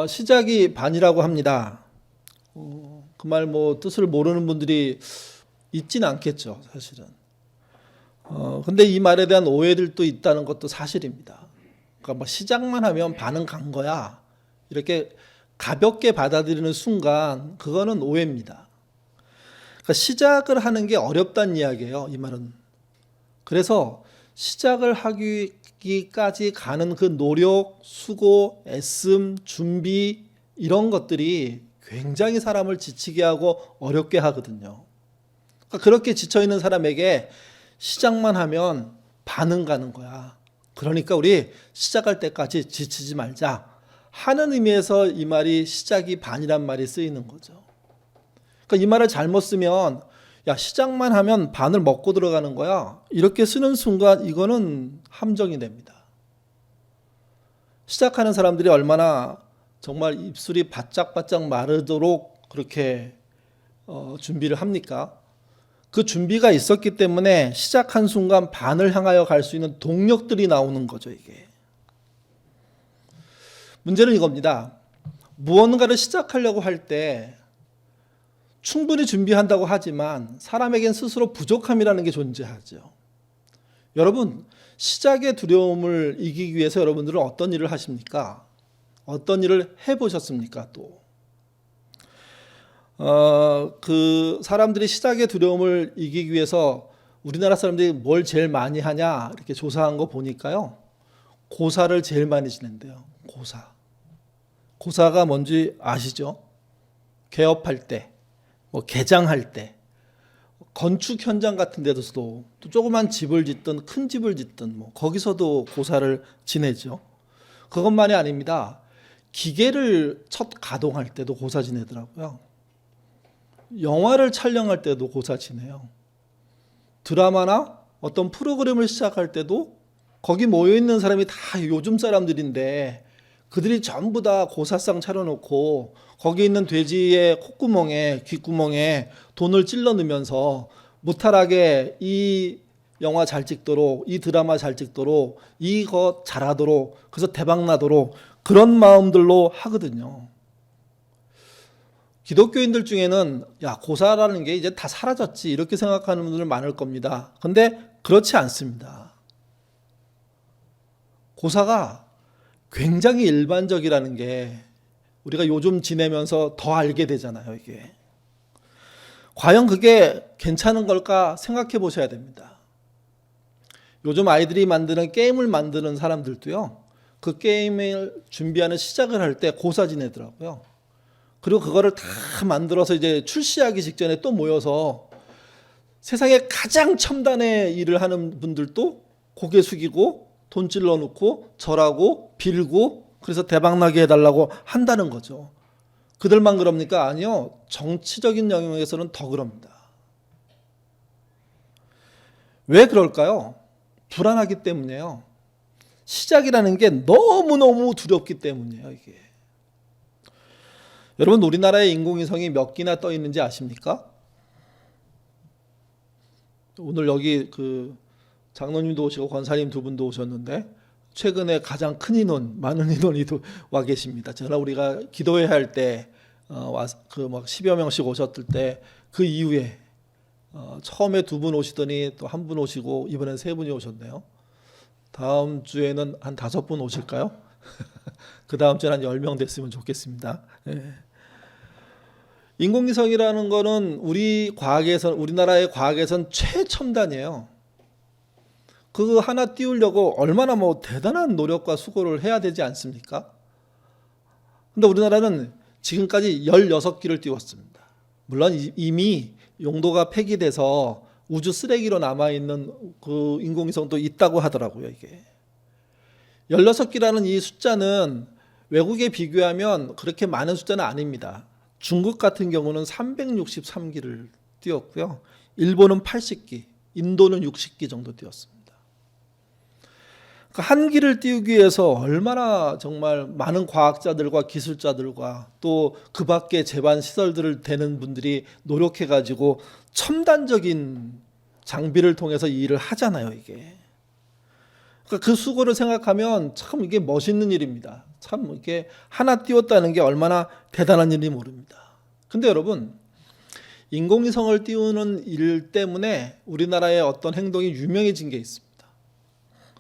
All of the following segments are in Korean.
시작이 반이라고 합니다. 그 말 뜻을 모르는 분들이 있지는 않겠죠, 사실은. 근데 이 말에 대한 오해들도 있다는 것도 사실입니다. 그러니까 시작만 하면 반은 간 거야, 이렇게 가볍게 받아들이는 순간 그거는 오해입니다. 그러니까 시작을 하는 게 어렵다는 이야기예요, 이 말은. 그래서 시작을 하기까지 가는 그 노력, 수고, 애씀, 준비, 이런 것들이 굉장히 사람을 지치게 하고 어렵게 하거든요. 그러니까 그렇게 지쳐있는 사람에게 시작만 하면 반은 가는 거야. 그러니까 우리 시작할 때까지 지치지 말자 하는 의미에서 이 말이 시작이 반이란 말이 쓰이는 거죠. 그러니까 이 말을 잘못 쓰면 야, 시작만 하면 반을 먹고 들어가는 거야, 이렇게 쓰는 순간 이거는 함정이 됩니다. 시작하는 사람들이 얼마나 정말 입술이 바짝바짝 마르도록 그렇게 준비를 합니까? 그 준비가 있었기 때문에 시작한 순간 반을 향하여 갈 수 있는 동력들이 나오는 거죠, 이게. 문제는 이겁니다. 무언가를 시작하려고 할 때 충분히 준비한다고 하지만 사람에겐 스스로 부족함이라는 게 존재하죠. 여러분, 시작의 두려움을 이기기 위해서 여러분들은 어떤 일을 하십니까? 어떤 일을 해보셨습니까? 또 그 사람들이 시작의 두려움을 이기기 위해서 우리나라 사람들이 뭘 제일 많이 하냐 이렇게 조사한 거 보니까요, 고사를 제일 많이 지낸대요. 고사가 뭔지 아시죠? 개업할 때, 개장할 때, 건축 현장 같은 데서도 또 조그만 집을 짓든 큰 집을 짓든 거기서도 고사를 지내죠. 그것만이 아닙니다. 기계를 첫 가동할 때도 고사 지내더라고요. 영화를 촬영할 때도 고사 지내요. 드라마나 어떤 프로그램을 시작할 때도 거기 모여있는 사람이 다 요즘 사람들인데 그들이 전부 다 고사상 차려놓고 거기 있는 돼지의 콧구멍에, 귓구멍에 돈을 찔러 넣으면서 무탈하게 이 영화 잘 찍도록, 이 드라마 잘 찍도록, 이거 잘하도록, 그래서 대박 나도록 그런 마음들로 하거든요. 기독교인들 중에는 야, 고사라는 게 이제 다 사라졌지 이렇게 생각하는 분들 많을 겁니다. 근데 그렇지 않습니다. 고사가 굉장히 일반적이라는 게 우리가 요즘 지내면서 더 알게 되잖아요, 이게. 과연 그게 괜찮은 걸까 생각해 보셔야 됩니다. 요즘 아이들이 만드는 게임을 만드는 사람들도요, 그 게임을 준비하는 시작을 할 때 고사 지내더라고요. 그리고 그거를 다 만들어서 이제 출시하기 직전에 또 모여서 세상에 가장 첨단의 일을 하는 분들도 고개 숙이고 돈 찔러 놓고 절하고 빌고 그래서 대박나게 해달라고 한다는 거죠. 그들만 그럽니까? 아니요. 정치적인 영역에서는 더 그럽니다. 왜 그럴까요? 불안하기 때문이에요. 시작이라는 게 너무너무 두렵기 때문이에요, 이게. 여러분, 우리나라의 인공위성이 몇 기나 떠 있는지 아십니까? 오늘 여기 장로님도 오시고 권사님 두 분도 오셨는데 최근에 가장 큰 인원, 많은 인원이 와 계십니다. 저나 우리가 기도회 할 때 막 10여 명씩 오셨을 때 그 이후에 처음에 두 분 오시더니 또 한 분 오시고 이번엔 세 분이 오셨네요. 다음 주에는 한 5분 오실까요? 그 다음 주에는 한 10명 됐으면 좋겠습니다. 네. 인공위성이라는 거는 우리나라의 과학에선 최첨단이에요. 그거 하나 띄우려고 얼마나 대단한 노력과 수고를 해야 되지 않습니까? 근데 우리나라는 지금까지 16기를 띄웠습니다. 물론 이미 용도가 폐기돼서 우주 쓰레기로 남아있는 그 인공위성도 있다고 하더라고요, 이게. 16기라는 이 숫자는 외국에 비교하면 그렇게 많은 숫자는 아닙니다. 중국 같은 경우는 363기를 띄웠고요. 일본은 80기, 인도는 60기 정도 띄웠습니다. 한 기를 띄우기 위해서 얼마나 정말 많은 과학자들과 기술자들과 또 그 밖에 제반 시설들을 대는 분들이 노력해가지고 첨단적인 장비를 통해서 이 일을 하잖아요, 이게. 그 수고를 생각하면 참 이게 멋있는 일입니다. 참 이렇게 하나 띄웠다는 게 얼마나 대단한 일인지 모릅니다. 근데 여러분, 인공위성을 띄우는 일 때문에 우리나라의 어떤 행동이 유명해진 게 있습니다.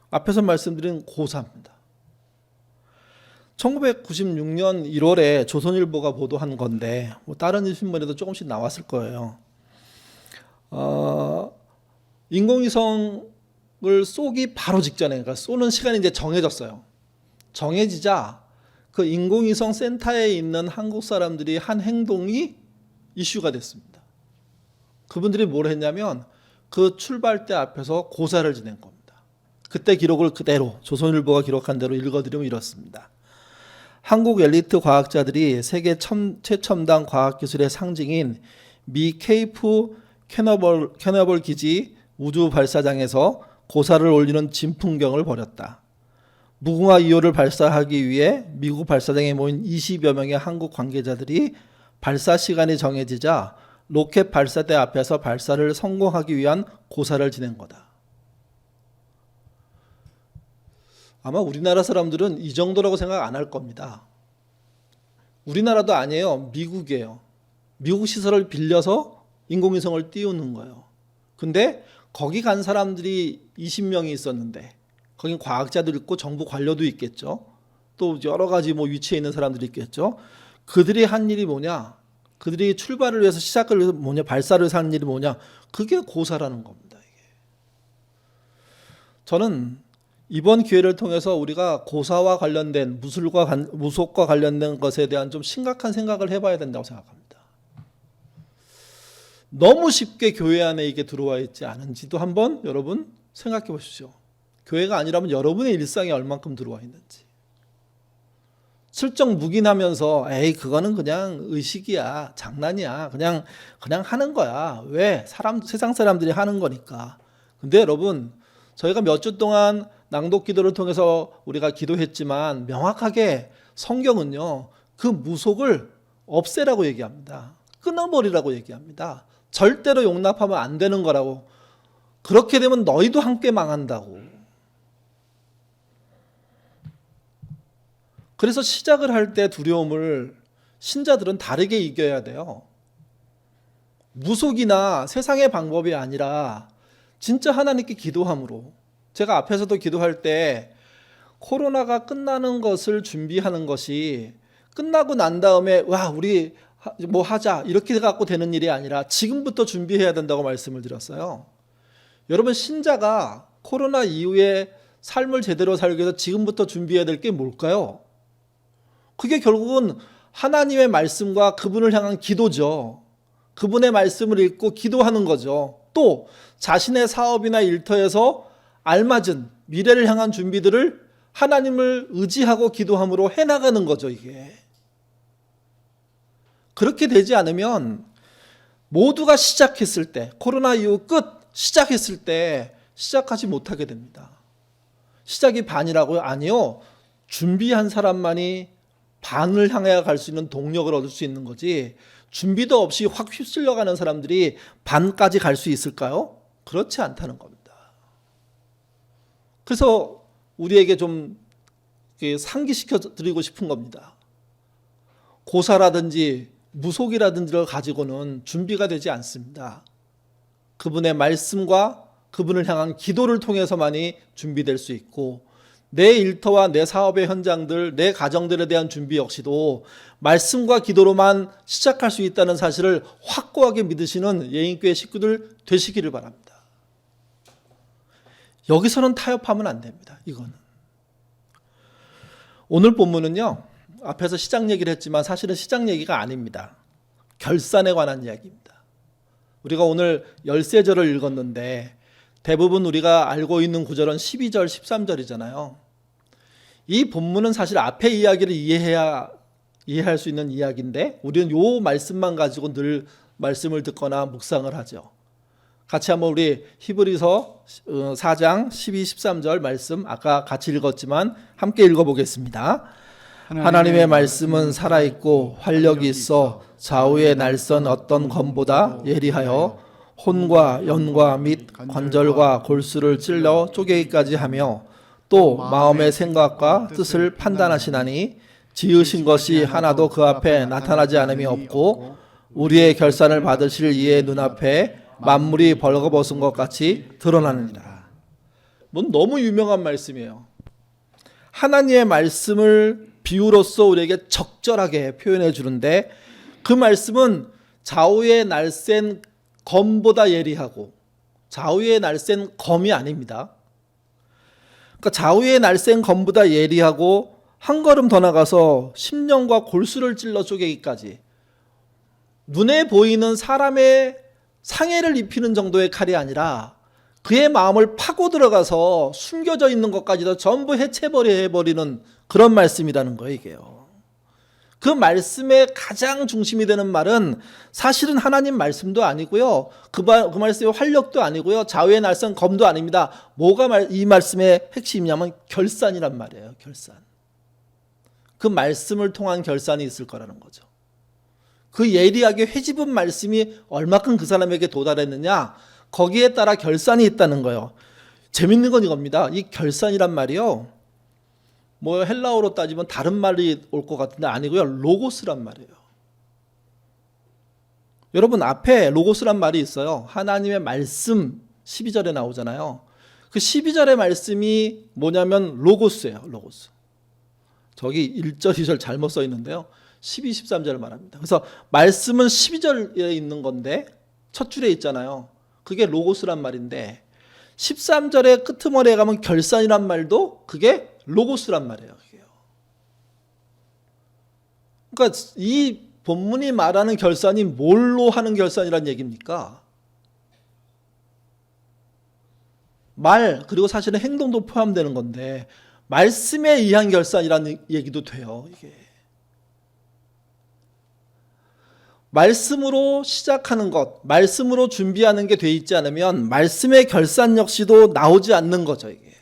앞에서 말씀드린 고사입니다. 1996년 1월에 조선일보가 보도한 건데 뭐 다른 신문에도 조금씩 나왔을 거예요. 인공위성을 쏘기 바로 직전에, 그러니까 쏘는 시간이 이제 정해졌어요. 정해지자 그 인공위성 센터에 있는 한국 사람들이 한 행동이 이슈가 됐습니다. 그분들이 뭘 했냐면 그 출발대 앞에서 고사를 지낸 겁니다. 그때 기록을 그대로 조선일보가 기록한 대로 읽어드리면 이렇습니다. 한국 엘리트 과학자들이 세계 최첨단 과학기술의 상징인 미 케이프 캐너벌 기지 우주 발사장에서 고사를 올리는 진풍경을 벌였다. 무궁화 2호를 발사하기 위해 미국 발사장에 모인 20여 명의 한국 관계자들이 발사 시간이 정해지자 로켓 발사대 앞에서 발사를 성공하기 위한 고사를 지낸 거다. 아마 우리나라 사람들은 이 정도라고 생각 안 할 겁니다. 우리나라도 아니에요. 미국이에요. 미국 시설을 빌려서 인공위성을 띄우는 거예요. 근데 거기 간 사람들이 20명이 있었는데 거긴 과학자도 있고 정부 관료도 있겠죠. 또 여러 가지 뭐 위치에 있는 사람들이 있겠죠. 그들이 한 일이 뭐냐? 그들이 출발을 위해서 시작을 위해서 뭐냐? 발사를 한 일이 뭐냐? 그게 고사라는 겁니다. 이게. 저는 이번 기회를 통해서 우리가 고사와 관련된 무속과 관련된 것에 대한 좀 심각한 생각을 해봐야 된다고 생각합니다. 너무 쉽게 교회 안에 이게 들어와 있지 않은지도 한번 여러분 생각해 보십시오. 교회가 아니라면 여러분의 일상에 얼만큼 들어와 있는지. 슬쩍 묵인하면서 에이 그거는 그냥 의식이야, 장난이야, 그냥 하는 거야. 왜? 세상 사람들이 하는 거니까. 근데 여러분, 저희가 몇 주 동안 낭독 기도를 통해서 우리가 기도했지만 명확하게 성경은요, 그 무속을 없애라고 얘기합니다. 끊어버리라고 얘기합니다. 절대로 용납하면 안 되는 거라고. 그렇게 되면 너희도 함께 망한다고. 그래서 시작을 할 때 두려움을 신자들은 다르게 이겨야 돼요. 무속이나 세상의 방법이 아니라 진짜 하나님께 기도함으로. 제가 앞에서도 기도할 때 코로나가 끝나는 것을 준비하는 것이 끝나고 난 다음에 와 우리 뭐 하자 이렇게 갖고 되는 일이 아니라 지금부터 준비해야 된다고 말씀을 드렸어요. 여러분, 신자가 코로나 이후에 삶을 제대로 살기 위해서 지금부터 준비해야 될 게 뭘까요? 그게 결국은 하나님의 말씀과 그분을 향한 기도죠. 그분의 말씀을 읽고 기도하는 거죠. 또 자신의 사업이나 일터에서 알맞은 미래를 향한 준비들을 하나님을 의지하고 기도함으로 해나가는 거죠. 이게 그렇게 되지 않으면 모두가 시작했을 때, 코로나 이후 시작했을 때 시작하지 못하게 됩니다. 시작이 반이라고요? 아니요. 준비한 사람만이 반을 향해 갈 수 있는 동력을 얻을 수 있는 거지, 준비도 없이 확 휩쓸려가는 사람들이 반까지 갈 수 있을까요? 그렇지 않다는 겁니다. 그래서 우리에게 좀 상기시켜 드리고 싶은 겁니다. 고사라든지 무속이라든지를 가지고는 준비가 되지 않습니다. 그분의 말씀과 그분을 향한 기도를 통해서만이 준비될 수 있고, 내 일터와 내 사업의 현장들, 내 가정들에 대한 준비 역시도 말씀과 기도로만 시작할 수 있다는 사실을 확고하게 믿으시는 예인교회 식구들 되시기를 바랍니다. 여기서는 타협하면 안 됩니다. 이거는. 오늘 본문은요, 앞에서 시작 얘기를 했지만 사실은 시작 얘기가 아닙니다. 결산에 관한 이야기입니다. 우리가 오늘 열세절을 읽었는데 대부분 우리가 알고 있는 구절은 12절, 13절이잖아요. 이 본문은 사실 앞의 이야기를 이해할 수 있는 이야기인데 우리는 이 말씀만 가지고 늘 말씀을 듣거나 묵상을 하죠. 같이 한번 우리 히브리서 4장 12, 13절 말씀 아까 같이 읽었지만 함께 읽어보겠습니다. 하나님의 말씀은 살아있고 활력이 있어 좌우의 날선 어떤 검보다 예리하여 혼과 연과 및 관절과 골수를 찔러 쪼개기까지 하며 또 마음의 생각과 뜻을 판단하시나니 지으신 것이 하나도 그 앞에 나타나지 않음이 없고 우리의 결산을 받으실 이의 눈앞에 만물이 벌거벗은 것 같이 드러나느니라. 뭐 너무 유명한 말씀이에요. 하나님의 말씀을 비유로서 우리에게 적절하게 표현해 주는데 그 말씀은 좌우에 날쌘 검보다 예리하고 좌우에 날쌘 검이 아닙니다. 그러니까 좌우에 날쌘 검보다 예리하고 한 걸음 더 나가서 심령과 골수를 찔러 쪼개기까지 눈에 보이는 사람의 상해를 입히는 정도의 칼이 아니라 그의 마음을 파고 들어가서 숨겨져 있는 것까지도 전부 해체해버리는 그런 말씀이라는 거예요. 이게요. 그 말씀의 가장 중심이 되는 말은 사실은 하나님 말씀도 아니고요. 그 말씀의 활력도 아니고요. 좌우에 날선 검도 아닙니다. 뭐가 이 말씀의 핵심이냐면 결산이란 말이에요. 결산. 그 말씀을 통한 결산이 있을 거라는 거죠. 그 예리하게 회집은 말씀이 얼마큼 그 사람에게 도달했느냐, 거기에 따라 결산이 있다는 거예요. 재밌는 건 이겁니다. 이 결산이란 말이요, 뭐 헬라어로 따지면 다른 말이 올 것 같은데 아니고요. 로고스란 말이에요. 여러분 앞에 로고스란 말이 있어요. 하나님의 말씀 12절에 나오잖아요. 그 12절의 말씀이 뭐냐면 로고스예요. 로고스. 저기 1절, 2절 잘못 써 있는데요. 12, 13절을 말합니다. 그래서 말씀은 12절에 있는 건데 첫 줄에 있잖아요. 그게 로고스란 말인데 13절의 끄트머리에 가면 결산이란 말도 그게 로고스란 말이에요. 그러니까 이 본문이 말하는 결산이 뭘로 하는 결산이란 얘기입니까? 말 그리고 사실은 행동도 포함되는 건데 말씀에 의한 결산이라는 얘기도 돼요. 이게 말씀으로 시작하는 것, 말씀으로 준비하는 게 돼 있지 않으면 말씀의 결산 역시도 나오지 않는 거죠. 이게.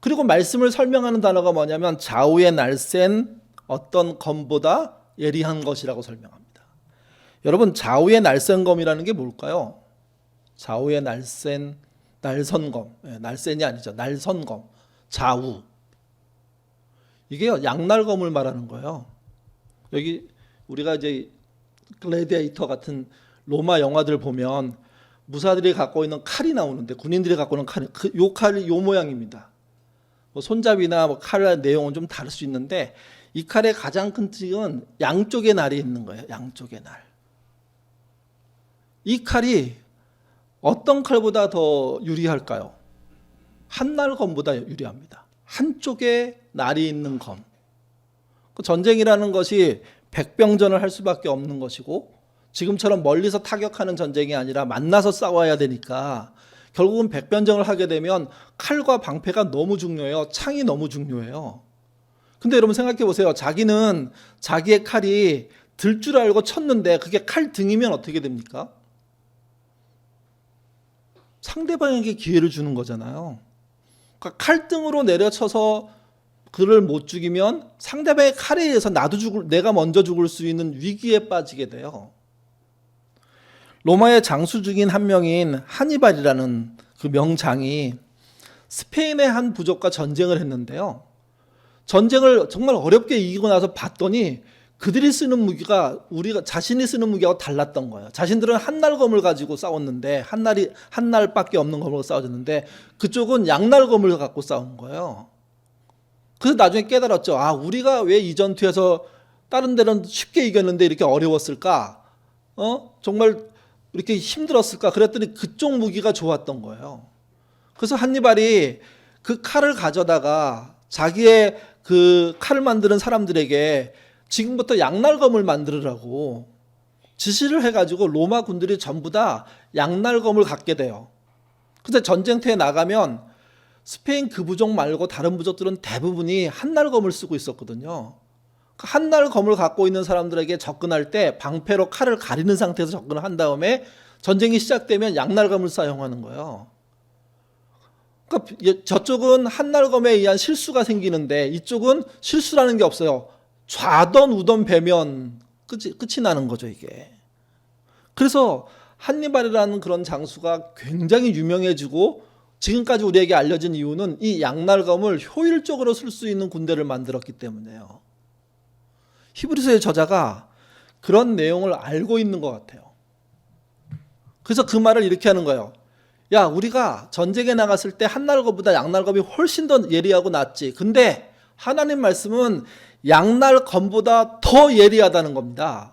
그리고 말씀을 설명하는 단어가 뭐냐면 좌우에 날쌘 어떤 검보다 예리한 것이라고 설명합니다. 여러분 좌우에 날쌘 검이라는 게 뭘까요? 좌우에 날쌘 날선검, 날쌘이 아니죠. 날선검, 좌우. 이게요 양날검을 말하는 거예요. 여기 우리가 이제 글래디에이터 같은 로마 영화들 보면 무사들이 갖고 있는 칼이 나오는데 군인들이 갖고 있는 칼이 요 칼이 요 모양입니다. 뭐 손잡이나 뭐 칼의 내용은 좀 다를 수 있는데 이 칼의 가장 큰 특징은 양쪽에 날이 있는 거예요. 양쪽에 날. 이 칼이 어떤 칼보다 더 유리할까요? 한날검보다 유리합니다. 한쪽에 날이 있는 검. 전쟁이라는 것이 백병전을 할 수밖에 없는 것이고 지금처럼 멀리서 타격하는 전쟁이 아니라 만나서 싸워야 되니까 결국은 백병전을 하게 되면 칼과 방패가 너무 중요해요. 창이 너무 중요해요. 근데 여러분 생각해 보세요. 자기는 자기의 칼이 들 줄 알고 쳤는데 그게 칼 등이면 어떻게 됩니까? 상대방에게 기회를 주는 거잖아요. 그러니까 칼등으로 내려쳐서 그를 못 죽이면 상대방의 칼에 의해서 내가 먼저 죽을 수 있는 위기에 빠지게 돼요. 로마의 장수 중인 한 명인 하니발이라는 그 명장이 스페인의 한 부족과 전쟁을 했는데요. 전쟁을 정말 어렵게 이기고 나서 봤더니 그들이 쓰는 무기가 자신이 쓰는 무기하고 달랐던 거예요. 자신들은 한날검을 가지고 싸웠는데 한 날밖에 없는 검으로 싸워졌는데 그쪽은 양날검을 갖고 싸운 거예요. 그래서 나중에 깨달았죠. 아, 우리가 왜 이 전투에서 다른 데는 쉽게 이겼는데 이렇게 어려웠을까? 정말 이렇게 힘들었을까? 그랬더니 그쪽 무기가 좋았던 거예요. 그래서 한니발이 그 칼을 가져다가 자기의 그 칼을 만드는 사람들에게 지금부터 양날검을 만들으라고 지시를 해가지고 로마 군들이 전부 다 양날검을 갖게 돼요. 그래서 전쟁터에 나가면 스페인 그 부족 말고 다른 부족들은 대부분이 한날검을 쓰고 있었거든요. 한날검을 갖고 있는 사람들에게 접근할 때 방패로 칼을 가리는 상태에서 접근을 한 다음에 전쟁이 시작되면 양날검을 사용하는 거예요. 그러니까 저쪽은 한날검에 의한 실수가 생기는데 이쪽은 실수라는 게 없어요. 좌던 우던 배면 끝이 나는 거죠, 이게. 그래서 한니발이라는 그런 장수가 굉장히 유명해지고 지금까지 우리에게 알려진 이유는 이 양날검을 효율적으로 쓸 수 있는 군대를 만들었기 때문에요. 히브리서의 저자가 그런 내용을 알고 있는 것 같아요. 그래서 그 말을 이렇게 하는 거예요. 야, 우리가 전쟁에 나갔을 때 한날검보다 양날검이 훨씬 더 예리하고 낫지. 근데 하나님 말씀은 양날검보다 더 예리하다는 겁니다.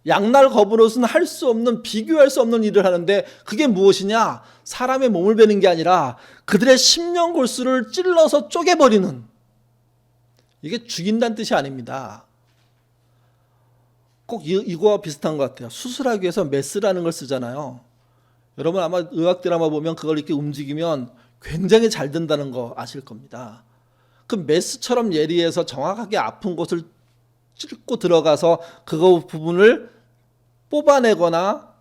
양날검으로서는 할 수 없는, 비교할 수 없는 일을 하는데 그게 무엇이냐? 사람의 몸을 베는 게 아니라 그들의 심령 골수를 찔러서 쪼개버리는, 이게 죽인다는 뜻이 아닙니다. 꼭 이거와 비슷한 것 같아요. 수술하기 위해서 메스라는 걸 쓰잖아요. 여러분 아마 의학 드라마 보면 그걸 이렇게 움직이면 굉장히 잘 된다는 거 아실 겁니다. 그 메스처럼 예리해서 정확하게 아픈 곳을 찔고 들어가서 그거 부분을 뽑아내거나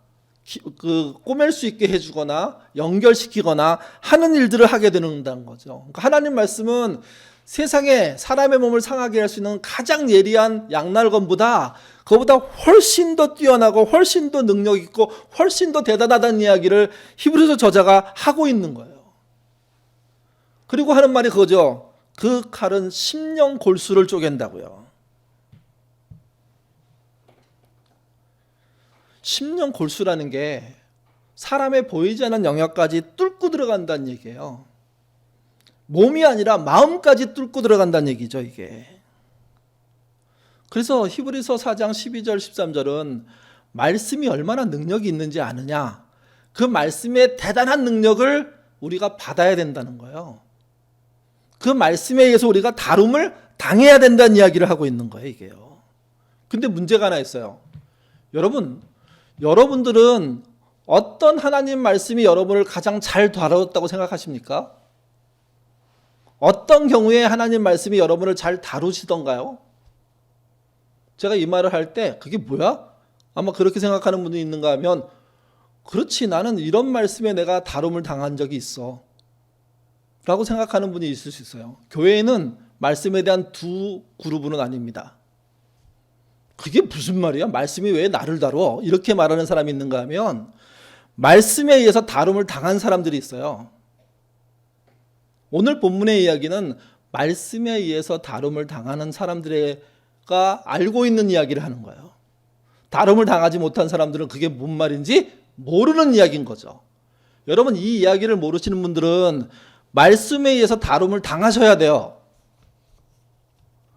꼬맬 수 있게 해주거나 연결시키거나 하는 일들을 하게 되는다는 거죠. 그러니까 하나님 말씀은 세상에 사람의 몸을 상하게 할 수 있는 가장 예리한 양날검보다 그보다 훨씬 더 뛰어나고 훨씬 더 능력 있고 훨씬 더 대단하다는 이야기를 히브리서 저자가 하고 있는 거예요. 그리고 하는 말이 그거죠. 그 칼은 심령 골수를 쪼갠다고요. 심령 골수라는 게 사람의 보이지 않는 영역까지 뚫고 들어간다는 얘기예요. 몸이 아니라 마음까지 뚫고 들어간다는 얘기죠, 이게. 그래서 히브리서 4장 12절 13절은 말씀이 얼마나 능력이 있는지 아느냐, 그 말씀의 대단한 능력을 우리가 받아야 된다는 거예요. 그 말씀에 의해서 우리가 다룸을 당해야 된다는 이야기를 하고 있는 거예요, 이게요. 근데 문제가 하나 있어요. 여러분들은 어떤 하나님 말씀이 여러분을 가장 잘 다루었다고 생각하십니까? 어떤 경우에 하나님 말씀이 여러분을 잘 다루시던가요? 제가 이 말을 할 때 그게 뭐야? 아마 그렇게 생각하는 분이 있는가 하면, 그렇지, 나는 이런 말씀에 내가 다룸을 당한 적이 있어 라고 생각하는 분이 있을 수 있어요. 교회에는 말씀에 대한 두 그룹은 아닙니다. 그게 무슨 말이야? 말씀이 왜 나를 다뤄? 이렇게 말하는 사람이 있는가 하면, 말씀에 의해서 다룸을 당한 사람들이 있어요. 오늘 본문의 이야기는 말씀에 의해서 다룸을 당하는 사람들가 알고 있는 이야기를 하는 거예요. 다룸을 당하지 못한 사람들은 그게 뭔 말인지 모르는 이야기인 거죠. 여러분, 이 이야기를 모르시는 분들은 말씀에 의해서 다룸을 당하셔야 돼요.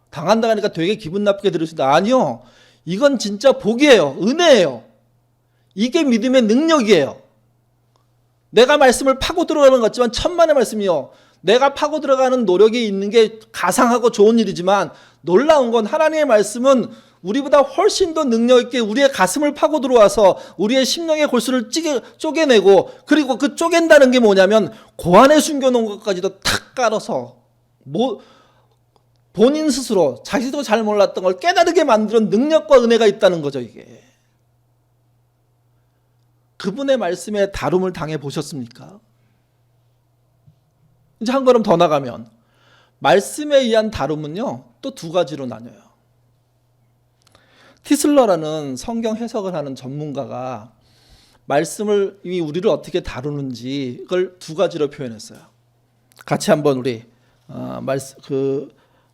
당한다 하니까 되게 기분 나쁘게 들으신다. 아니요, 이건 진짜 복이에요. 은혜예요. 이게 믿음의 능력이에요. 내가 말씀을 파고 들어가는 것 같지만 천만의 말씀이요, 내가 파고 들어가는 노력이 있는 게 가상하고 좋은 일이지만, 놀라운 건 하나님의 말씀은 우리보다 훨씬 더 능력 있게 우리의 가슴을 파고 들어와서 우리의 심령의 골수를 쪼개내고, 그리고 그 쪼갠다는 게 뭐냐면 고안에 숨겨놓은 것까지도 탁 깔아서 본인 스스로 자기도 잘 몰랐던 걸 깨달게 만드는 능력과 은혜가 있다는 거죠, 이게. 그분의 말씀에 다룸을 당해 보셨습니까? 이제 한 걸음 더 나가면 말씀에 의한 다룸은요, 또 두 가지로 나뉘어요. 티슬러라는 성경 해석을 하는 전문가가 말씀을 이미 우리를 어떻게 다루는지 그걸 두 가지로 표현했어요. 같이 한번 우리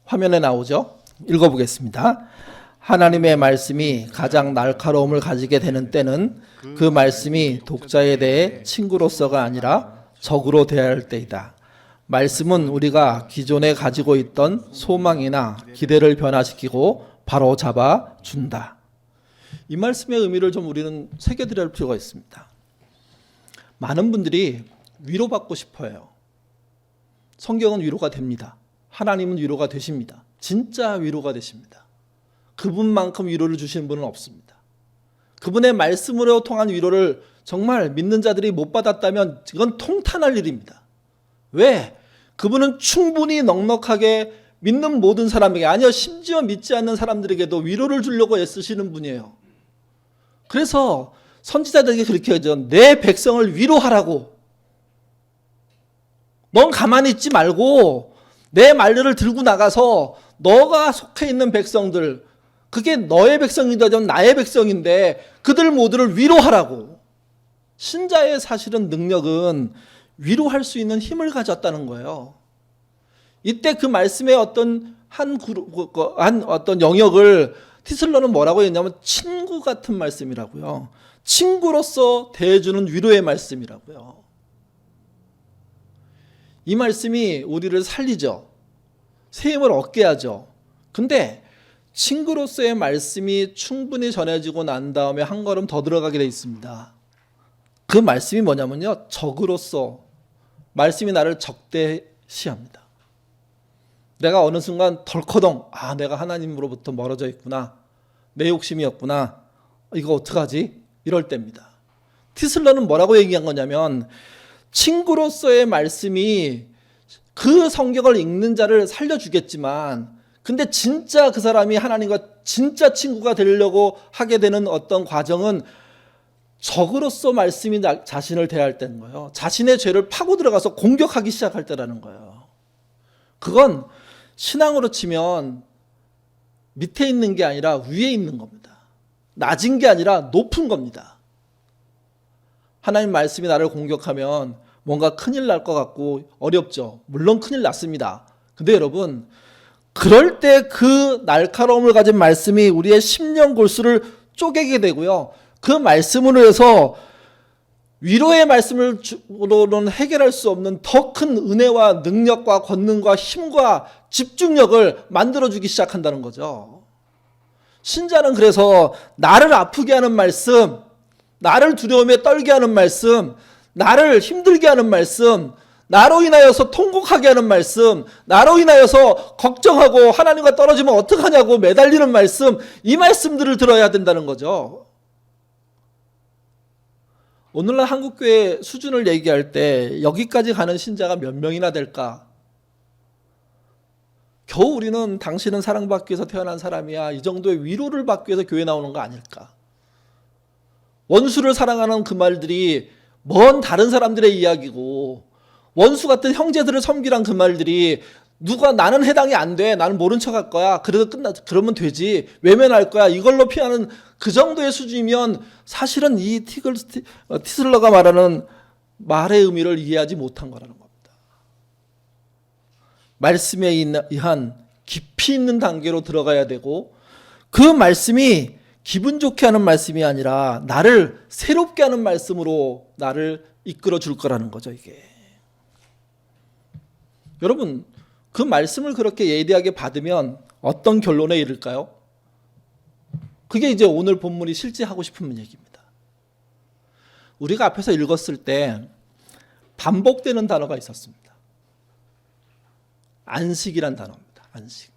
화면에 나오죠? 읽어보겠습니다. 하나님의 말씀이 가장 날카로움을 가지게 되는 때는 그 말씀이 독자에 대해 친구로서가 아니라 적으로 대할 때이다. 말씀은 우리가 기존에 가지고 있던 소망이나 기대를 변화시키고 바로 잡아준다. 이 말씀의 의미를 좀 우리는 새겨드려야 할 필요가 있습니다. 많은 분들이 위로받고 싶어 해요. 성경은 위로가 됩니다. 하나님은 위로가 되십니다. 진짜 위로가 되십니다. 그분만큼 위로를 주시는 분은 없습니다. 그분의 말씀으로 통한 위로를 정말 믿는 자들이 못 받았다면 이건 통탄할 일입니다. 왜? 그분은 충분히 넉넉하게 믿는 모든 사람에게, 아니요, 심지어 믿지 않는 사람들에게도 위로를 주려고 애쓰시는 분이에요. 그래서 선지자들에게 그렇게 하죠. 내 백성을 위로하라고. 넌 가만히 있지 말고 내 말들을 들고 나가서 너가 속해 있는 백성들, 그게 너의 백성이다, 나의 백성인데 그들 모두를 위로하라고. 신자의 사실은 능력은 위로할 수 있는 힘을 가졌다는 거예요. 이때 그 말씀의 어떤 한 어떤 영역을 티슬러는 뭐라고 했냐면 친구 같은 말씀이라고요. 친구로서 대해주는 위로의 말씀이라고요. 이 말씀이 우리를 살리죠. 새 힘을 얻게 하죠. 근데 친구로서의 말씀이 충분히 전해지고 난 다음에 한 걸음 더 들어가게 돼 있습니다. 그 말씀이 뭐냐면요, 적으로서 말씀이 나를 적대시합니다. 내가 어느 순간 덜커덩, 내가 하나님으로부터 멀어져 있구나, 내 욕심이었구나, 이거 어떡하지? 이럴 때입니다. 티슬러는 뭐라고 얘기한 거냐면, 친구로서의 말씀이 그 성경을 읽는 자를 살려주겠지만, 근데 진짜 그 사람이 하나님과 진짜 친구가 되려고 하게 되는 어떤 과정은 적으로서 말씀이 자신을 대할 때인 거예요. 자신의 죄를 파고 들어가서 공격하기 시작할 때라는 거예요. 그건 신앙으로 치면 밑에 있는 게 아니라 위에 있는 겁니다. 낮은 게 아니라 높은 겁니다. 하나님 말씀이 나를 공격하면 뭔가 큰일 날 것 같고 어렵죠. 물론 큰일 났습니다. 근데 여러분, 그럴 때 그 날카로움을 가진 말씀이 우리의 심령 골수를 쪼개게 되고요. 그 말씀으로 해서 위로의 말씀으로는 해결할 수 없는 더 큰 은혜와 능력과 권능과 힘과 집중력을 만들어주기 시작한다는 거죠. 신자는 그래서 나를 아프게 하는 말씀, 나를 두려움에 떨게 하는 말씀, 나를 힘들게 하는 말씀, 나로 인하여서 통곡하게 하는 말씀, 나로 인하여서 걱정하고 하나님과 떨어지면 어떡하냐고 매달리는 말씀, 이 말씀들을 들어야 된다는 거죠. 오늘날 한국교회 수준을 얘기할 때 여기까지 가는 신자가 몇 명이나 될까? 겨우 우리는 당신은 사랑받기 위해서 태어난 사람이야, 이 정도의 위로를 받기 위해서 교회 나오는 거 아닐까? 원수를 사랑하는 그 말들이 먼 다른 사람들의 이야기고, 원수 같은 형제들을 섬기란 그 말들이 누가 나는 해당이 안 돼, 나는 모른 척 할 거야, 그러면 되지, 외면할 거야, 이걸로 피하는 그 정도의 수준이면 사실은 이 티슬러가 말하는 말의 의미를 이해하지 못한 거라는 겁니다. 말씀에 의한 깊이 있는 단계로 들어가야 되고, 그 말씀이 기분 좋게 하는 말씀이 아니라 나를 새롭게 하는 말씀으로 나를 이끌어 줄 거라는 거죠, 이게. 여러분, 그 말씀을 그렇게 예리하게 받으면 어떤 결론에 이를까요? 그게 이제 오늘 본문이 실제 하고 싶은 얘기입니다. 우리가 앞에서 읽었을 때 반복되는 단어가 있었습니다. 안식이란 단어입니다. 안식.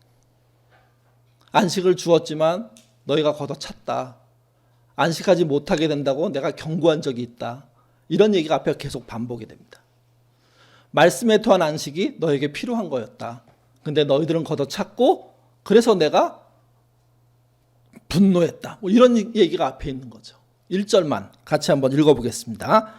안식을 주었지만 너희가 걷어찼다. 안식하지 못하게 된다고 내가 경고한 적이 있다. 이런 얘기가 앞에 계속 반복이 됩니다. 말씀에 토한 안식이 너에게 필요한 거였다. 근데 너희들은 걷어찼고 그래서 내가 분노했다. 이런 얘기가 앞에 있는 거죠. 1절만 같이 한번 읽어보겠습니다.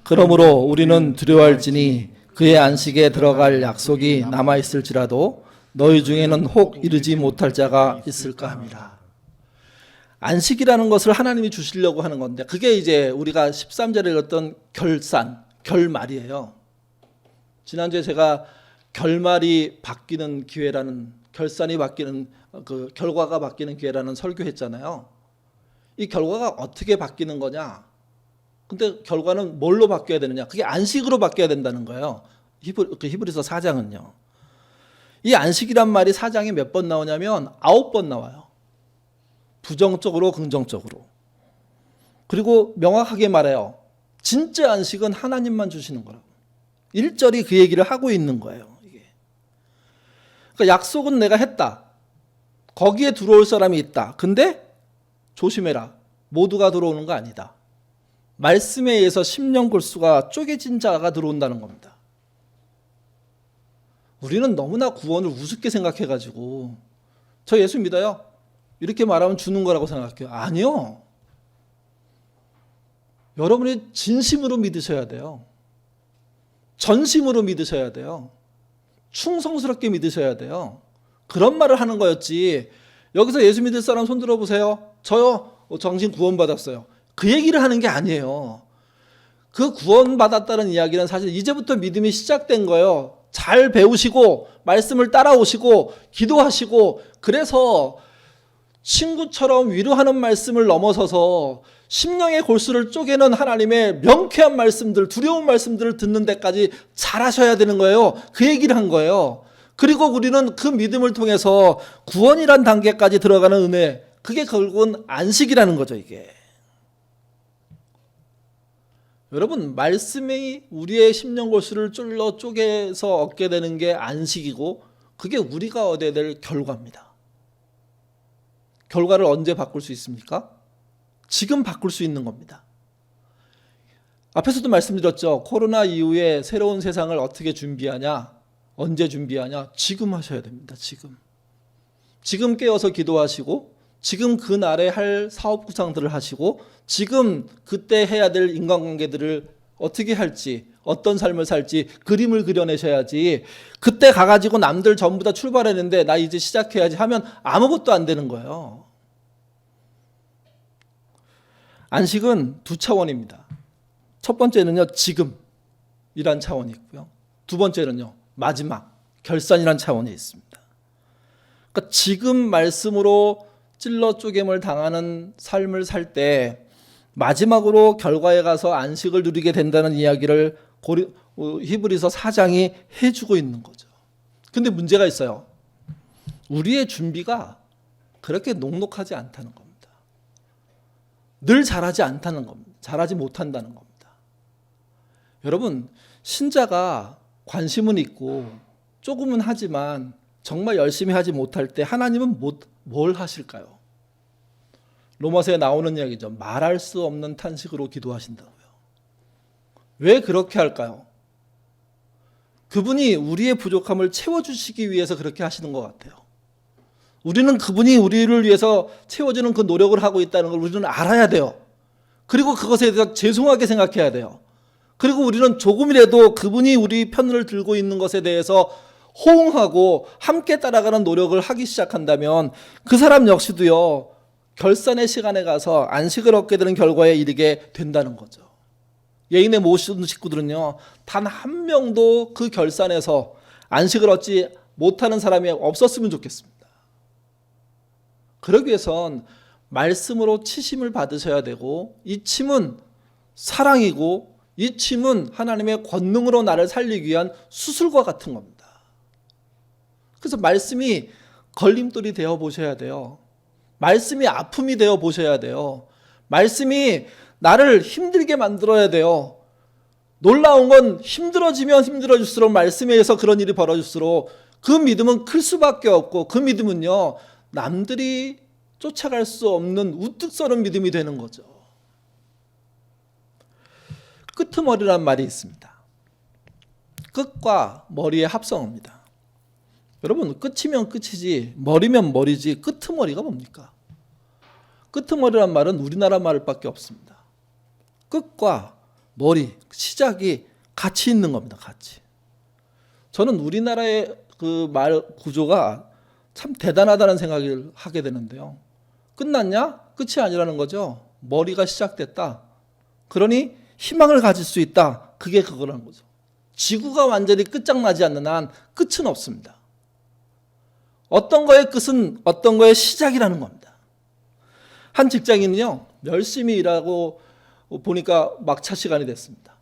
그러므로 우리는 두려워할지니 그의 안식에 들어갈 약속이 남아있을지라도 너희 중에는 혹 이르지 못할 자가 있을까 합니다. 안식이라는 것을 하나님이 주시려고 하는 건데, 그게 이제 우리가 13절에 읽었던 결말이에요. 지난주에 제가 결말이 바뀌는 기회라는, 결산이 바뀌는, 그 결과가 바뀌는 기회라는 설교했잖아요. 이 결과가 어떻게 바뀌는 거냐? 근데 결과는 뭘로 바뀌어야 되느냐? 그게 안식으로 바뀌어야 된다는 거예요. 히브리서 4장은요. 이 안식이란 말이 4장에 몇 번 나오냐면 9번 나와요. 부정적으로 긍정적으로. 그리고 명확하게 말해요. 진짜 안식은 하나님만 주시는 거라고. 1절이 그 얘기를 하고 있는 거예요. 이게. 그러니까 약속은 내가 했다. 거기에 들어올 사람이 있다. 근데 조심해라. 모두가 들어오는 거 아니다. 말씀에 의해서 심령골수가 쪼개진 자가 들어온다는 겁니다. 우리는 너무나 구원을 우습게 생각해가지고 저 예수 믿어요? 이렇게 말하면 주는 거라고 생각해요. 아니요. 여러분이 진심으로 믿으셔야 돼요. 전심으로 믿으셔야 돼요. 충성스럽게 믿으셔야 돼요. 그런 말을 하는 거였지. 여기서 예수 믿을 사람 손 들어보세요. 저요? 정신 구원받았어요. 그 얘기를 하는 게 아니에요. 그 구원받았다는 이야기는 사실 이제부터 믿음이 시작된 거예요. 잘 배우시고 말씀을 따라오시고 기도하시고, 그래서 친구처럼 위로하는 말씀을 넘어서서 심령의 골수를 쪼개는 하나님의 명쾌한 말씀들, 두려운 말씀들을 듣는 데까지 잘하셔야 되는 거예요. 그 얘기를 한 거예요. 그리고 우리는 그 믿음을 통해서 구원이란 단계까지 들어가는 은혜, 그게 결국은 안식이라는 거죠. 이게 여러분, 말씀이 우리의 심령 골수를 쫄러 쪼개서 얻게 되는 게 안식이고, 그게 우리가 얻어야 될 결과입니다. 결과를 언제 바꿀 수 있습니까? 지금 바꿀 수 있는 겁니다. 앞에서도 말씀드렸죠. 코로나 이후에 새로운 세상을 어떻게 준비하냐, 언제 준비하냐, 지금 하셔야 됩니다. 지금 깨어서 기도하시고, 지금 그날에 할 사업 구상들을 하시고, 지금 그때 해야 될 인간관계들을 어떻게 할지, 어떤 삶을 살지 그림을 그려내셔야지, 그때 가가지고 남들 전부 다 출발했는데 나 이제 시작해야지 하면 아무것도 안 되는 거예요. 안식은 두 차원입니다. 첫 번째는요, 지금이란 차원이 있고요. 두 번째는요, 마지막, 결산이란 차원이 있습니다. 그러니까 지금 말씀으로 찔러 쪼갰을 당하는 삶을 살 때 마지막으로 결과에 가서 안식을 누리게 된다는 이야기를 히브리서 4장이 해주고 있는 거죠. 근데 문제가 있어요. 우리의 준비가 그렇게 녹록하지 않다는 겁니다. 늘 잘하지 않다는 겁니다. 잘하지 못한다는 겁니다. 여러분, 신자가 관심은 있고 조금은 하지만 정말 열심히 하지 못할 때 하나님은 뭘 하실까요? 로마서에 나오는 이야기죠. 말할 수 없는 탄식으로 기도하신다고요. 왜 그렇게 할까요? 그분이 우리의 부족함을 채워주시기 위해서 그렇게 하시는 것 같아요. 우리는 그분이 우리를 위해서 채워주는 그 노력을 하고 있다는 걸 우리는 알아야 돼요. 그리고 그것에 대해서 죄송하게 생각해야 돼요. 그리고 우리는 조금이라도 그분이 우리 편을 들고 있는 것에 대해서 호응하고 함께 따라가는 노력을 하기 시작한다면 그 사람 역시도요, 결산의 시간에 가서 안식을 얻게 되는 결과에 이르게 된다는 거죠. 예인의 모든 식구들은요, 단 한 명도 그 결산에서 안식을 얻지 못하는 사람이 없었으면 좋겠습니다. 그러기 위해선 말씀으로 치심을 받으셔야 되고, 이 침은 사랑이고 이 침은 하나님의 권능으로 나를 살리기 위한 수술과 같은 겁니다. 그래서 말씀이 걸림돌이 되어 보셔야 돼요. 말씀이 아픔이 되어 보셔야 돼요. 말씀이 나를 힘들게 만들어야 돼요. 놀라운 건 힘들어지면 힘들어질수록 말씀에 의해서 그런 일이 벌어질수록 그 믿음은 클 수밖에 없고, 그 믿음은요, 남들이 쫓아갈 수 없는 우뚝 서는 믿음이 되는 거죠. 끄트머리란 말이 있습니다. 끝과 머리의 합성어입니다. 여러분, 끝이면 끝이지 머리면 머리지 끄트머리가 뭡니까? 끄트머리란 말은 우리나라 말밖에 없습니다. 끝과 머리, 시작이 같이 있는 겁니다. 같이. 저는 우리나라의 그 말 구조가 참 대단하다는 생각을 하게 되는데요. 끝났냐? 끝이 아니라는 거죠. 머리가 시작됐다. 그러니 희망을 가질 수 있다. 그게 그거라는 거죠. 지구가 완전히 끝장나지 않는 한 끝은 없습니다. 어떤 거의 끝은 어떤 거의 시작이라는 겁니다. 한 직장인은요, 열심히 일하고 보니까 막차 시간이 됐습니다.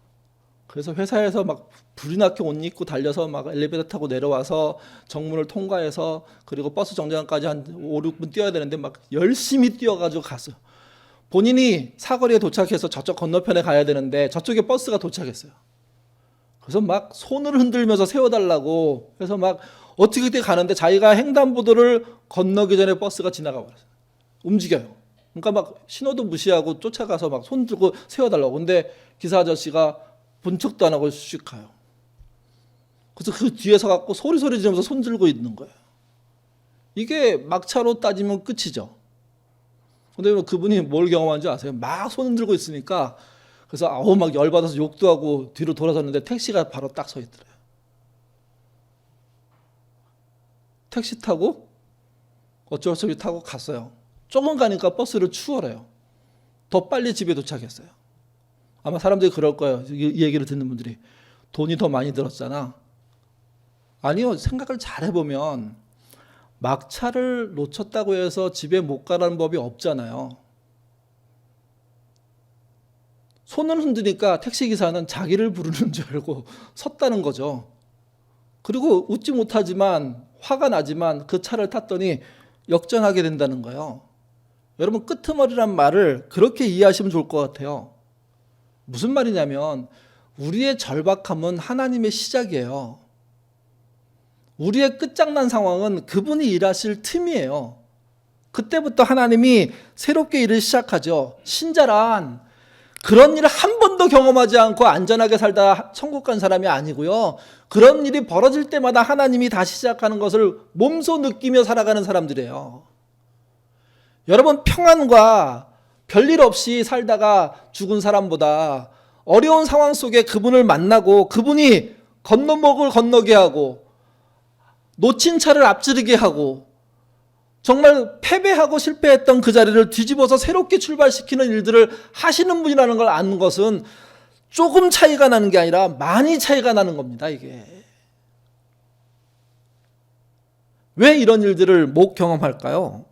그래서 회사에서 막 불이 나게 옷 입고 달려서 막 엘리베이터 타고 내려와서 정문을 통과해서 그리고 버스 정류장까지 한 5, 6분 뛰어야 되는데 막 열심히 뛰어가지고 갔어요. 본인이 사거리에 도착해서 저쪽 건너편에 가야 되는데 저쪽에 버스가 도착했어요. 그래서 막 손을 흔들면서 세워달라고 해서 막 어떻게 그때 가는데 자기가 횡단보도를 건너기 전에 버스가 지나가 버렸어요. 움직여요. 그러니까 막 신호도 무시하고 쫓아가서 막 손 들고 세워달라고. 근데 기사 아저씨가 본 척도 안 하고 슉 가요. 그래서 그 뒤에서 갖고 소리 지르면서 손 들고 있는 거예요. 이게 막차로 따지면 끝이죠. 근데 그분이 뭘 경험한 줄 아세요? 막 손 들고 있으니까, 그래서 막 열받아서 욕도 하고 뒤로 돌아섰는데 택시가 바로 딱 서 있더래요. 택시 타고 어쩔 수 없이 타고 갔어요. 조금 가니까 버스를 추월해요. 더 빨리 집에 도착했어요. 아마 사람들이 그럴 거예요. 이 얘기를 듣는 분들이. 돈이 더 많이 들었잖아. 아니요. 생각을 잘 해보면 막차를 놓쳤다고 해서 집에 못 가라는 법이 없잖아요. 손을 흔드니까 택시기사는 자기를 부르는 줄 알고 섰다는 거죠. 그리고 웃지 못하지만 화가 나지만 그 차를 탔더니 역전하게 된다는 거예요. 여러분, 끄트머리란 말을 그렇게 이해하시면 좋을 것 같아요. 무슨 말이냐면 우리의 절박함은 하나님의 시작이에요. 우리의 끝장난 상황은 그분이 일하실 틈이에요. 그때부터 하나님이 새롭게 일을 시작하죠. 신자란 그런 일을 한 번도 경험하지 않고 안전하게 살다 천국 간 사람이 아니고요. 그런 일이 벌어질 때마다 하나님이 다시 시작하는 것을 몸소 느끼며 살아가는 사람들이에요. 여러분, 평안과 별일 없이 살다가 죽은 사람보다 어려운 상황 속에 그분을 만나고 그분이 건너목을 건너게 하고 놓친 차를 앞지르게 하고 정말 패배하고 실패했던 그 자리를 뒤집어서 새롭게 출발시키는 일들을 하시는 분이라는 걸 아는 것은 조금 차이가 나는 게 아니라 많이 차이가 나는 겁니다. 이게 왜 이런 일들을 못 경험할까요?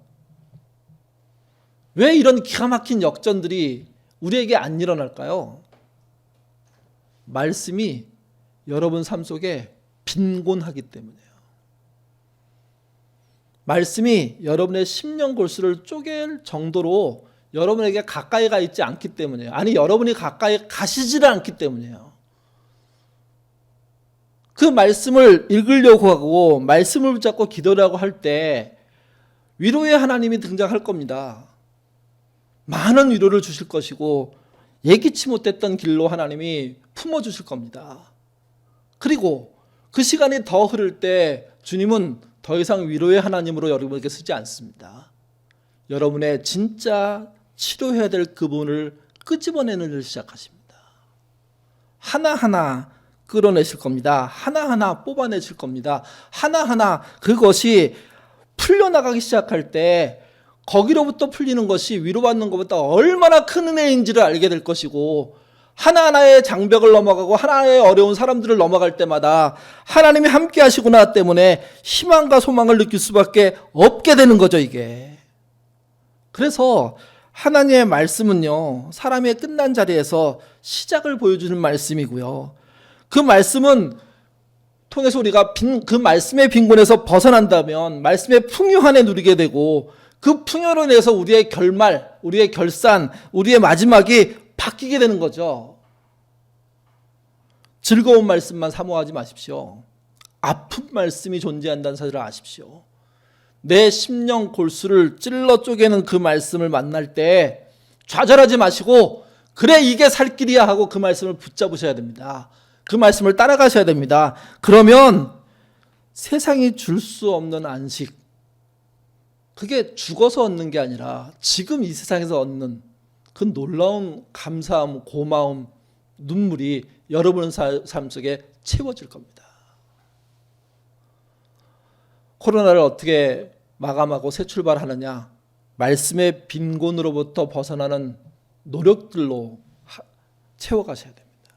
왜 이런 기가 막힌 역전들이 우리에게 안 일어날까요? 말씀이 여러분 삶 속에 빈곤하기 때문이에요. 말씀이 여러분의 심령 골수를 쪼갤 정도로 여러분에게 가까이 가 있지 않기 때문이에요. 아니, 여러분이 가까이 가시지를 않기 때문이에요. 그 말씀을 읽으려고 하고 말씀을 붙잡고 기도하고 할 때 위로의 하나님이 등장할 겁니다. 많은 위로를 주실 것이고 예기치 못했던 길로 하나님이 품어주실 겁니다. 그리고 그 시간이 더 흐를 때 주님은 더 이상 위로의 하나님으로 여러분에게 쓰지 않습니다. 여러분의 진짜 치료해야 될 그분을 끄집어내는 일을 시작하십니다. 하나하나 끌어내실 겁니다. 하나하나 뽑아내실 겁니다. 하나하나 그것이 풀려나가기 시작할 때 거기로부터 풀리는 것이 위로받는 것보다 얼마나 큰 은혜인지를 알게 될 것이고, 하나하나의 장벽을 넘어가고 하나의 어려운 사람들을 넘어갈 때마다 하나님이 함께 하시구나 때문에 희망과 소망을 느낄 수밖에 없게 되는 거죠, 이게. 그래서 하나님의 말씀은요, 사람의 끝난 자리에서 시작을 보여주는 말씀이고요. 그 말씀은 통해서 우리가 그 말씀의 빈곤에서 벗어난다면 말씀의 풍요한에 누리게 되고, 그 풍요로 인해서 우리의 결말, 우리의 결산, 우리의 마지막이 바뀌게 되는 거죠. 즐거운 말씀만 사모하지 마십시오. 아픈 말씀이 존재한다는 사실을 아십시오. 내 심령 골수를 찔러 쪼개는 그 말씀을 만날 때 좌절하지 마시고, 그래 이게 살 길이야 하고 그 말씀을 붙잡으셔야 됩니다. 그 말씀을 따라가셔야 됩니다. 그러면 세상이 줄 수 없는 안식, 그게 죽어서 얻는 게 아니라 지금 이 세상에서 얻는 그 놀라운 감사함, 고마움, 눈물이 여러분의 삶 속에 채워질 겁니다. 코로나를 어떻게 마감하고 새 출발하느냐? 말씀의 빈곤으로부터 벗어나는 노력들로 채워가셔야 됩니다.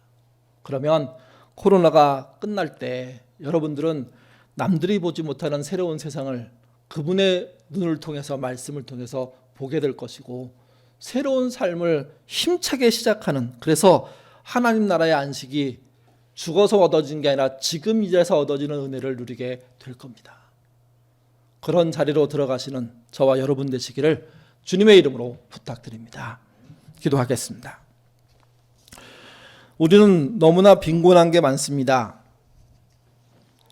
그러면 코로나가 끝날 때 여러분들은 남들이 보지 못하는 새로운 세상을 그분의 눈을 통해서, 말씀을 통해서 보게 될 것이고, 새로운 삶을 힘차게 시작하는, 그래서 하나님 나라의 안식이 죽어서 얻어진 게 아니라 지금 이제서 얻어지는 은혜를 누리게 될 겁니다. 그런 자리로 들어가시는 저와 여러분 되시기를 주님의 이름으로 부탁드립니다. 기도하겠습니다. 우리는 너무나 빈곤한 게 많습니다.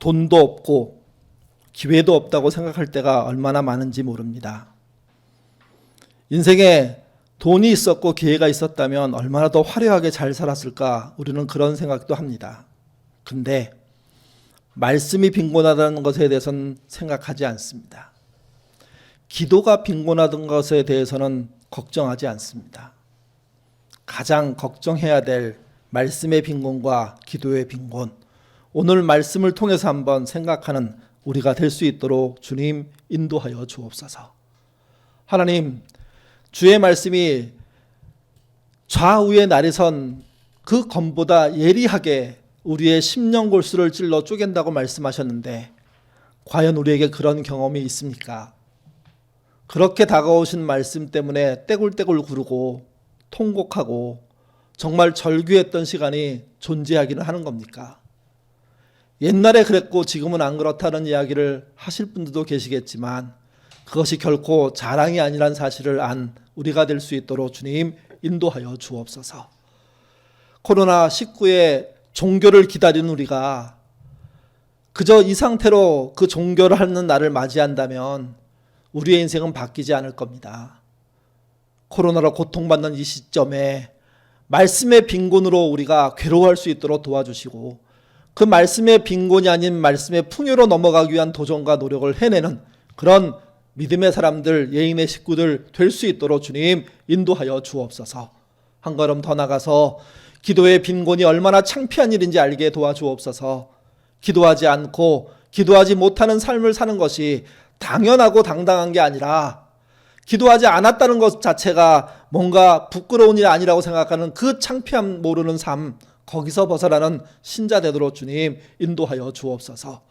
돈도 없고 기회도 없다고 생각할 때가 얼마나 많은지 모릅니다. 인생에 돈이 있었고 기회가 있었다면 얼마나 더 화려하게 잘 살았을까, 우리는 그런 생각도 합니다. 근데 말씀이 빈곤하다는 것에 대해서는 생각하지 않습니다. 기도가 빈곤하던 것에 대해서는 걱정하지 않습니다. 가장 걱정해야 될 말씀의 빈곤과 기도의 빈곤, 오늘 말씀을 통해서 한번 생각하는 우리가 될 수 있도록 주님 인도하여 주옵소서. 하나님, 주의 말씀이 좌우의 날이 선 그 검보다 예리하게 우리의 심령골수를 찔러 쪼갠다고 말씀하셨는데 과연 우리에게 그런 경험이 있습니까? 그렇게 다가오신 말씀 때문에 떼굴떼굴 구르고 통곡하고 정말 절규했던 시간이 존재하기는 하는 겁니까? 옛날에 그랬고 지금은 안 그렇다는 이야기를 하실 분들도 계시겠지만 그것이 결코 자랑이 아니란 사실을 안 우리가 될 수 있도록 주님 인도하여 주옵소서. 코로나19의 종교를 기다리는 우리가 그저 이 상태로 그 종교를 하는 날을 맞이한다면 우리의 인생은 바뀌지 않을 겁니다. 코로나로 고통받는 이 시점에 말씀의 빈곤으로 우리가 괴로워할 수 있도록 도와주시고 그 말씀의 빈곤이 아닌 말씀의 풍요로 넘어가기 위한 도전과 노력을 해내는 그런 믿음의 사람들, 예인의 식구들 될 수 있도록 주님 인도하여 주옵소서. 한 걸음 더 나가서 기도의 빈곤이 얼마나 창피한 일인지 알게 도와주옵소서. 기도하지 않고 기도하지 못하는 삶을 사는 것이 당연하고 당당한 게 아니라 기도하지 않았다는 것 자체가 뭔가 부끄러운 일이 아니라고 생각하는 그 창피함 모르는 삶, 거기서 벗어나는 신자 되도록 주님 인도하여 주옵소서.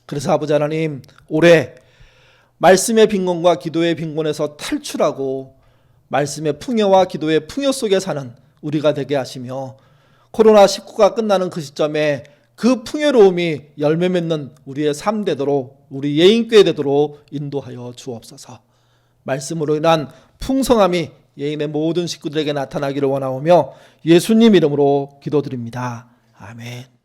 그래서 아버지 하나님, 올해 말씀의 빈곤과 기도의 빈곤에서 탈출하고 말씀의 풍요와 기도의 풍요 속에 사는 우리가 되게 하시며 코로나19가 끝나는 그 시점에 그 풍요로움이 열매 맺는 우리의 삶 되도록, 우리 예인교회 되도록 인도하여 주옵소서. 말씀으로 인한 풍성함이 예인의 모든 식구들에게 나타나기를 원하오며 예수님 이름으로 기도드립니다. 아멘.